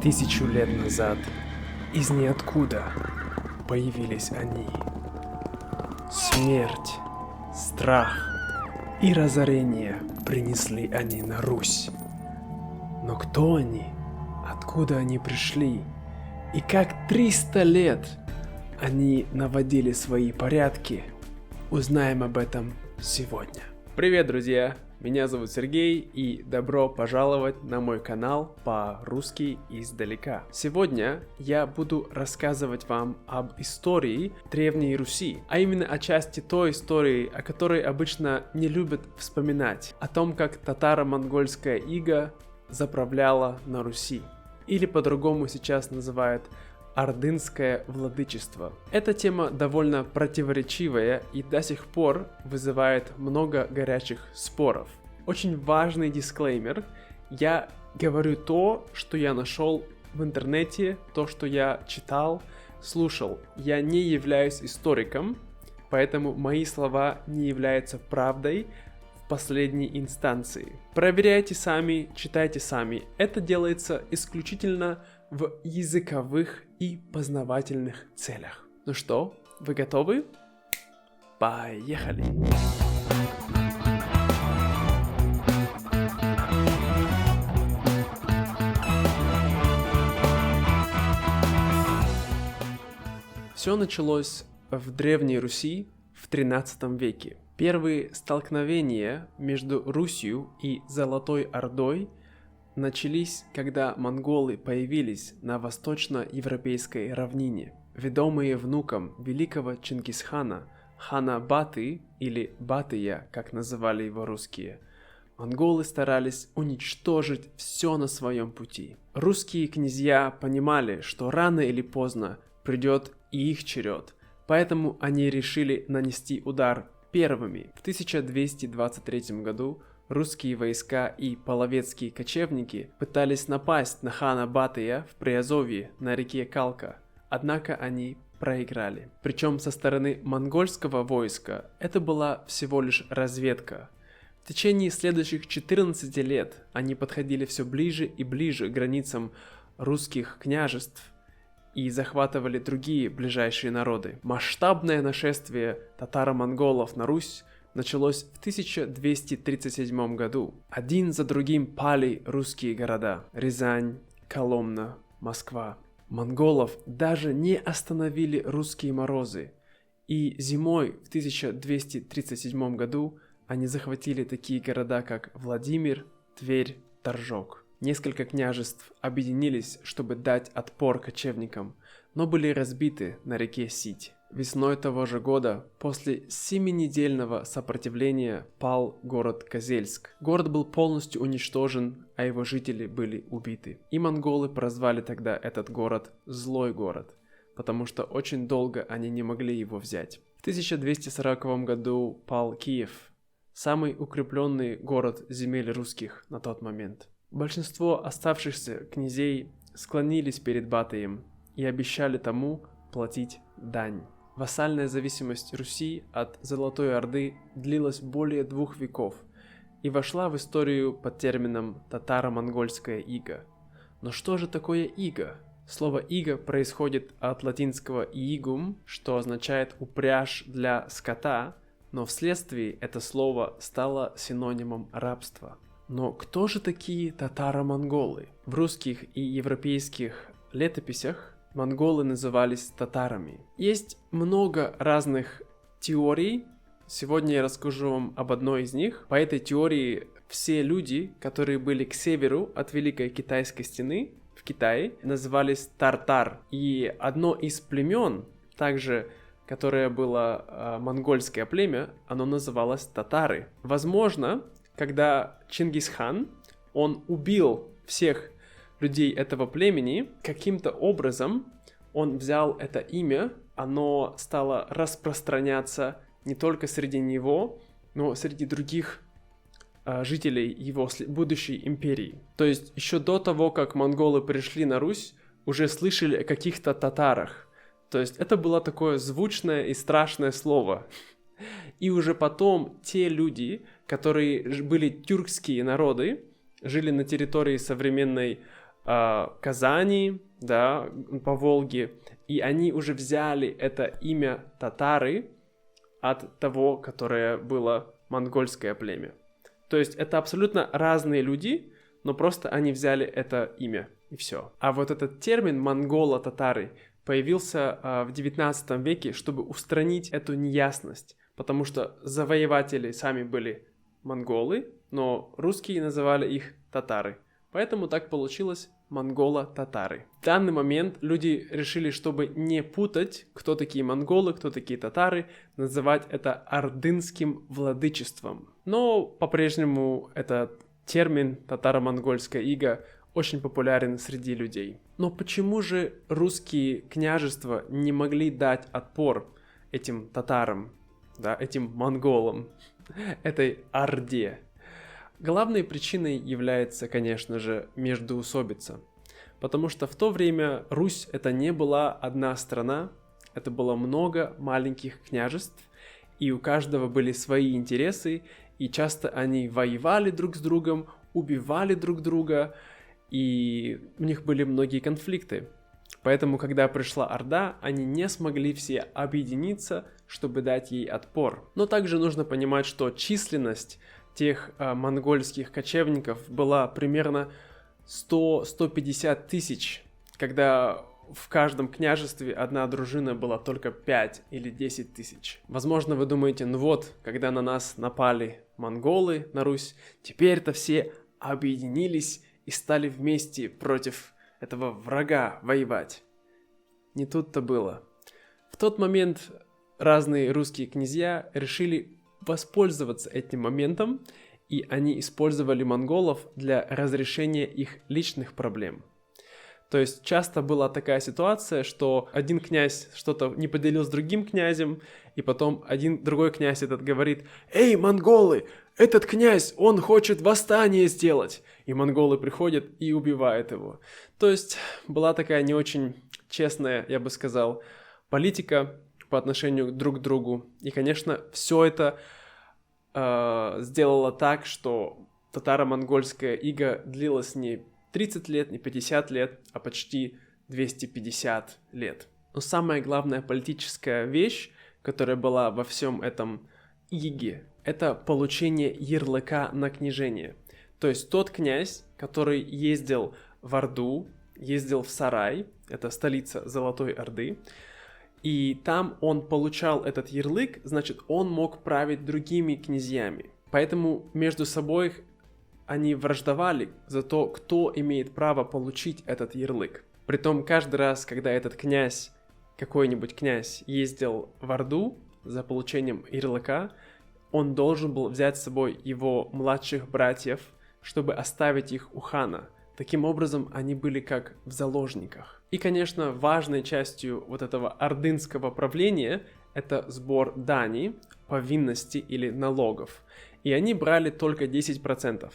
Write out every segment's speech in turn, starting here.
1000 лет назад из ниоткуда появились они. Смерть, страх и разорение принесли они на Русь. Но кто они, откуда они пришли и как 300 лет они наводили свои порядки, узнаем об этом сегодня. Привет, друзья! Меня зовут Сергей, и добро пожаловать на мой канал по-русски издалека. Сегодня я буду рассказывать вам об истории Древней Руси, а именно о части той истории, о которой обычно не любят вспоминать, о том, как татаро-монгольская ига заправляла на Руси, или по-другому сейчас называют ордынское владычество. Эта тема довольно противоречивая и до сих пор вызывает много горячих споров. Очень важный дисклеймер. Я говорю то, что я нашел в интернете, то, что я читал, слушал. Я не являюсь историком, поэтому мои слова не являются правдой в последней инстанции. Проверяйте сами, читайте сами. Это делается исключительно в языковых и познавательных целях. Ну что, вы готовы? Поехали! Все началось в Древней Руси в 13 веке. Первые столкновения между Русью и Золотой Ордой начались, когда монголы появились на восточноевропейской равнине. Ведомые внуком великого Чингисхана, хана Баты или Батыя, как называли его русские, монголы старались уничтожить все на своем пути. Русские князья понимали, что рано или поздно придет и их черед, поэтому они решили нанести удар первыми. В 1223 году русские войска и половецкие кочевники пытались напасть на хана Батыя в Приазовье на реке Калка, однако они проиграли. Причем со стороны монгольского войска это была всего лишь разведка. В течение следующих 14 лет они подходили все ближе и ближе к границам русских княжеств и захватывали другие ближайшие народы. Масштабное нашествие татаро-монголов на Русь началось в 1237 году. Один за другим пали русские города: Рязань, Коломна, Москва. Монголов даже не остановили русские морозы, и зимой в 1237 году они захватили такие города, как Владимир, Тверь, Торжок. Несколько княжеств объединились, чтобы дать отпор кочевникам, но были разбиты на реке Сить. Весной того же года, после 7-недельного сопротивления, пал город Козельск. Город был полностью уничтожен, а его жители были убиты. И монголы прозвали тогда этот город «Злой город», потому что очень долго они не могли его взять. В 1240 году пал Киев, самый укрепленный город земель русских на тот момент. Большинство оставшихся князей склонились перед Батыем и обещали тому платить дань. Вассальная зависимость Руси от Золотой Орды длилась более 2 веков и вошла в историю под термином татаро-монгольская ига. Но что же такое ига? Слово ига происходит от латинского iigum, что означает упряжь для скота, но вследствие это слово стало синонимом рабства. Но кто же такие татаро-монголы? В русских и европейских летописях монголы назывались татарами. Есть много разных теорий. Сегодня я расскажу вам об одной из них. По этой теории все люди, которые были к северу от Великой Китайской стены в Китае, назывались тартар. И одно из племен, также которое было монгольское племя, оно называлось татары. Возможно, когда Чингисхан, он убил всех людей этого племени, каким-то образом он взял это имя, оно стало распространяться не только среди него, но среди других жителей его будущей империи. То есть еще до того, как монголы пришли на Русь, уже слышали о каких-то татарах. То есть это было такое звучное и страшное слово. И уже потом те люди, которые были тюркские народы, жили на территории современной Казани, да, по Волге, и они уже взяли это имя татары от того, которое было монгольское племя. То есть это абсолютно разные люди, но просто они взяли это имя, и все. А вот этот термин монголо-татары появился в 19 веке, чтобы устранить эту неясность, потому что завоеватели сами были монголы, но русские называли их татары. Поэтому так получилось монголо-татары. В данный момент люди решили, чтобы не путать, кто такие монголы, кто такие татары, называть это ордынским владычеством. Но по-прежнему этот термин татаро-монгольская ига очень популярен среди людей. Но почему же русские княжества не могли дать отпор этим татарам, да, этим монголам, этой орде? Главной причиной является, конечно же, междоусобица. Потому что в то время Русь это не была одна страна, это было много маленьких княжеств, и у каждого были свои интересы, и часто они воевали друг с другом, убивали друг друга, и у них были многие конфликты. Поэтому, когда пришла Орда, они не смогли все объединиться, чтобы дать ей отпор. Но также нужно понимать, что численность тех монгольских кочевников была примерно 100-150 тысяч, когда в каждом княжестве одна дружина была только 5 или 10 тысяч. Возможно, вы думаете, ну вот, когда на нас напали монголы на Русь, теперь-то все объединились и стали вместе против этого врага воевать. Не тут-то было. В тот момент разные русские князья решили воспользоваться этим моментом, и они использовали монголов для разрешения их личных проблем. То есть часто была такая ситуация, что один князь что-то не поделил с другим князем, и потом другой князь этот говорит: «Эй, монголы, этот князь, он хочет восстание сделать!» И монголы приходят и убивают его. То есть была такая не очень честная, я бы сказал, политика по отношению друг к другу. И, конечно, все это сделало так, что татаро-монгольская ига длилась не 30 лет, не 50 лет, а почти 250 лет. Но самая главная политическая вещь, которая была во всем этом иге, это получение ярлыка на княжение. То есть тот князь, который ездил в Орду, ездил в Сарай, это столица Золотой Орды, и там он получал этот ярлык, значит, он мог править другими князьями. Поэтому между собой они враждовали за то, кто имеет право получить этот ярлык. Притом каждый раз, когда этот князь, какой-нибудь князь, ездил в Орду за получением ярлыка, он должен был взять с собой его младших братьев, чтобы оставить их у хана. Таким образом, они были как в заложниках. И, конечно, важной частью вот этого ордынского правления это сбор дани, повинности или налогов. И они брали только 10%.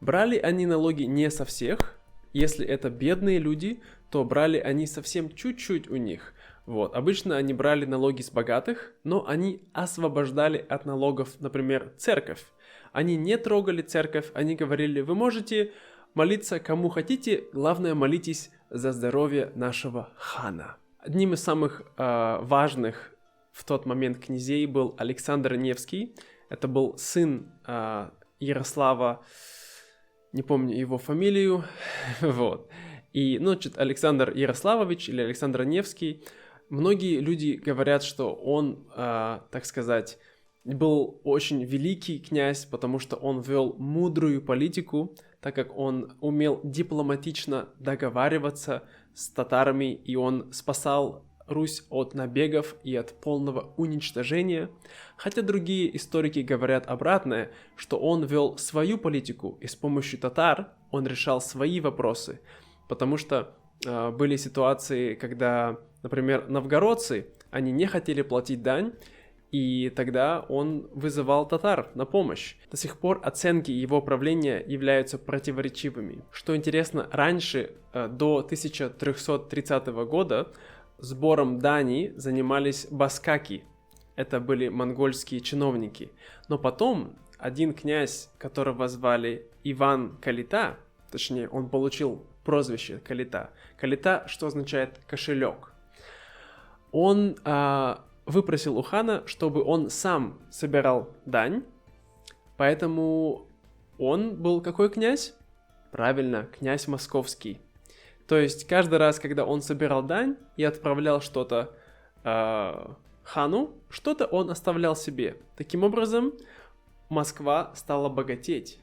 Брали они налоги не со всех. Если это бедные люди, то брали они совсем чуть-чуть у них. Вот. Обычно они брали налоги с богатых, но они освобождали от налогов, например, церковь. Они не трогали церковь, они говорили: вы можете молиться кому хотите, главное молитесь за здоровье нашего хана. Одним из самых важных в тот момент князей был Александр Невский. Это был сын Ярослава, не помню его фамилию, вот. И, значит, Александр Ярославович или Александр Невский, многие люди говорят, что он, так сказать, был очень великий князь, потому что он вел мудрую политику, так как он умел дипломатично договариваться с татарами, и он спасал Русь от набегов и от полного уничтожения, хотя другие историки говорят обратное, что он вел свою политику, и с помощью татар он решал свои вопросы, потому что были ситуации, когда, например, новгородцы, они не хотели платить дань, и тогда он вызывал татар на помощь. До сих пор оценки его правления являются противоречивыми. Что интересно, раньше, до 1330 года, сбором дани занимались баскаки. Это были монгольские чиновники. Но потом один князь, которого звали Иван Калита, точнее, он получил прозвище Калита. Калита, что означает кошелек. Он выпросил у хана, чтобы он сам собирал дань, поэтому он был какой князь? Правильно, князь московский. То есть каждый раз, когда он собирал дань и отправлял что-то хану, что-то он оставлял себе. Таким образом, Москва стала богатеть,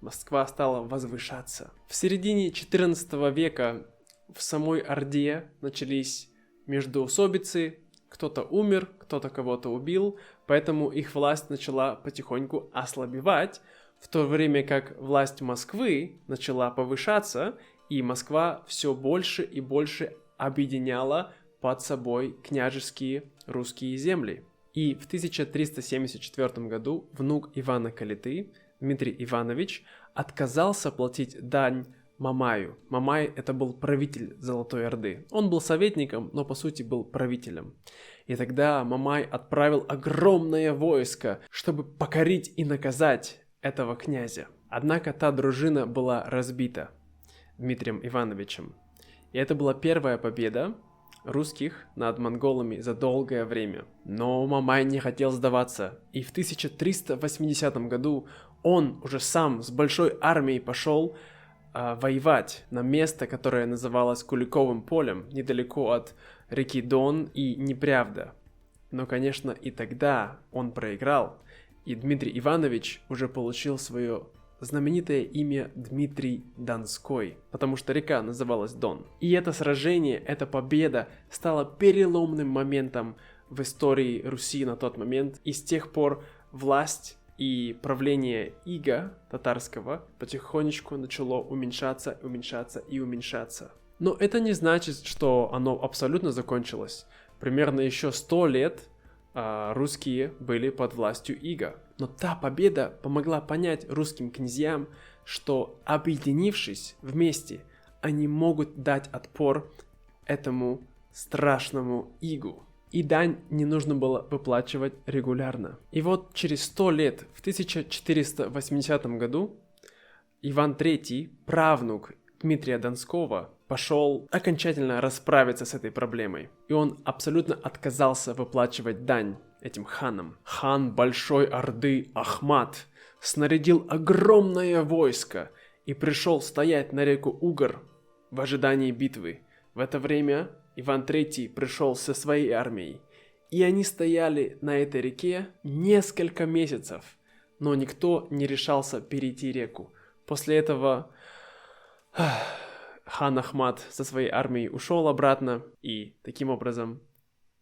Москва стала возвышаться. В середине XIV века в самой Орде начались междоусобицы, кто-то умер, кто-то кого-то убил, поэтому их власть начала потихоньку ослабевать, в то время как власть Москвы начала повышаться, и Москва все больше и больше объединяла под собой княжеские русские земли. И в 1374 году внук Ивана Калиты, Дмитрий Иванович, отказался платить дань Мамаю. Мамай — это был правитель Золотой Орды. Он был советником, но по сути был правителем. И тогда Мамай отправил огромное войско, чтобы покорить и наказать этого князя. Однако та дружина была разбита Дмитрием Ивановичем. И это была первая победа русских над монголами за долгое время. Но Мамай не хотел сдаваться, и в 1380 году он уже сам с большой армией пошел воевать на место, которое называлось Куликовым полем, недалеко от реки Дон и Неправда. Но, конечно, и тогда он проиграл, и Дмитрий Иванович уже получил свое знаменитое имя Дмитрий Донской, потому что река называлась Дон. И это сражение, эта победа стала переломным моментом в истории Руси на тот момент, и с тех пор власть и правление ига татарского потихонечку начало уменьшаться, уменьшаться и уменьшаться. Но это не значит, что оно абсолютно закончилось. Примерно еще 100 лет русские были под властью ига. Но та победа помогла понять русским князьям, что, объединившись вместе, они могут дать отпор этому страшному игу. И дань не нужно было выплачивать регулярно. И вот через 100 лет, в 1480 году, Иван III, правнук Дмитрия Донского, пошел окончательно расправиться с этой проблемой. И он абсолютно отказался выплачивать дань этим ханам. Хан Большой Орды Ахмат снарядил огромное войско и пришел стоять на реку Угор в ожидании битвы. В это время Иван III пришел со своей армией, и они стояли на этой реке несколько месяцев, но никто не решался перейти реку. После этого хан Ахмат со своей армией ушел обратно, и таким образом,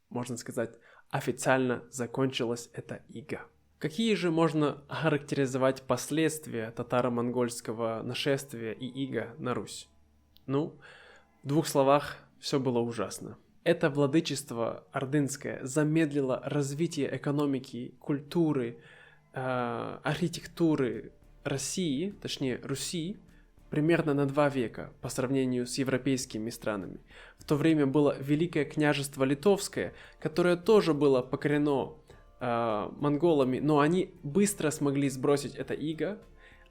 можно сказать, официально закончилась эта ига. Какие же можно охарактеризовать последствия татаро-монгольского нашествия и ига на Русь? Ну, в 2 словах, все было ужасно. Это владычество ордынское замедлило развитие экономики, культуры, архитектуры России, точнее Руси, примерно на 2 века по сравнению с европейскими странами. В то время было Великое княжество Литовское, которое тоже было покорено монголами, но они быстро смогли сбросить это иго,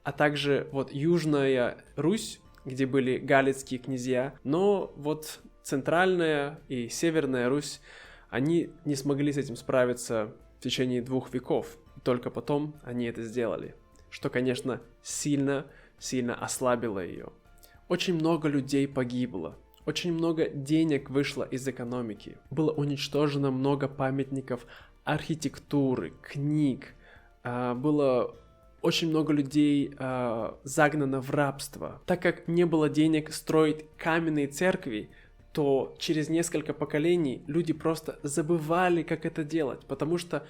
а также вот Южная Русь, где были галицкие князья, но вот Центральная и Северная Русь, они не смогли с этим справиться в течение 2 веков, только потом они это сделали, что, конечно, сильно ослабило ее. Очень много людей погибло, очень много денег вышло из экономики, было уничтожено много памятников архитектуры, книг, было очень много людей загнано в рабство. Так как не было денег строить каменные церкви, то через несколько поколений люди просто забывали, как это делать, потому что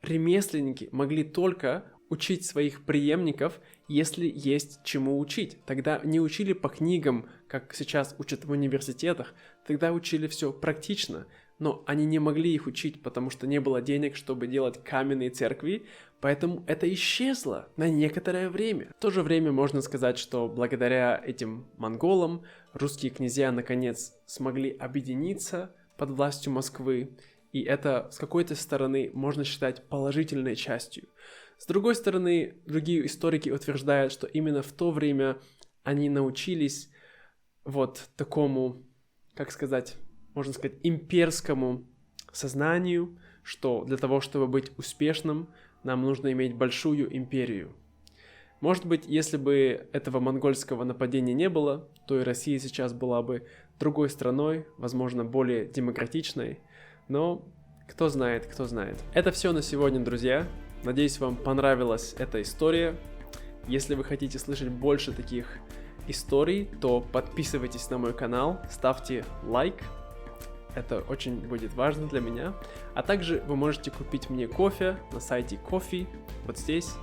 ремесленники могли только учить своих преемников, если есть чему учить. Тогда не учили по книгам, как сейчас учат в университетах, тогда учили все практично, но они не могли их учить, потому что не было денег, чтобы делать каменные церкви, поэтому это исчезло на некоторое время. В то же время можно сказать, что благодаря этим монголам русские князья наконец смогли объединиться под властью Москвы, и это с какой-то стороны можно считать положительной частью. С другой стороны, другие историки утверждают, что именно в то время они научились вот такому, как сказать, можно сказать, имперскому сознанию, что для того, чтобы быть успешным, нам нужно иметь большую империю. Может быть, если бы этого монгольского нападения не было, то и Россия сейчас была бы другой страной, возможно, более демократичной, но кто знает, кто знает. Это все на сегодня, друзья. Надеюсь, вам понравилась эта история. Если вы хотите слышать больше таких историй, то подписывайтесь на мой канал, ставьте лайк. Это очень будет важно для меня. А также вы можете купить мне кофе на сайте Ko-fi, вот здесь.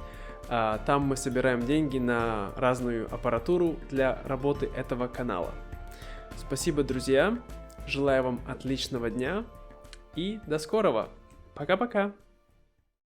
Там мы собираем деньги на разную аппаратуру для работы этого канала. Спасибо, друзья. Желаю вам отличного дня и до скорого. Пока-пока.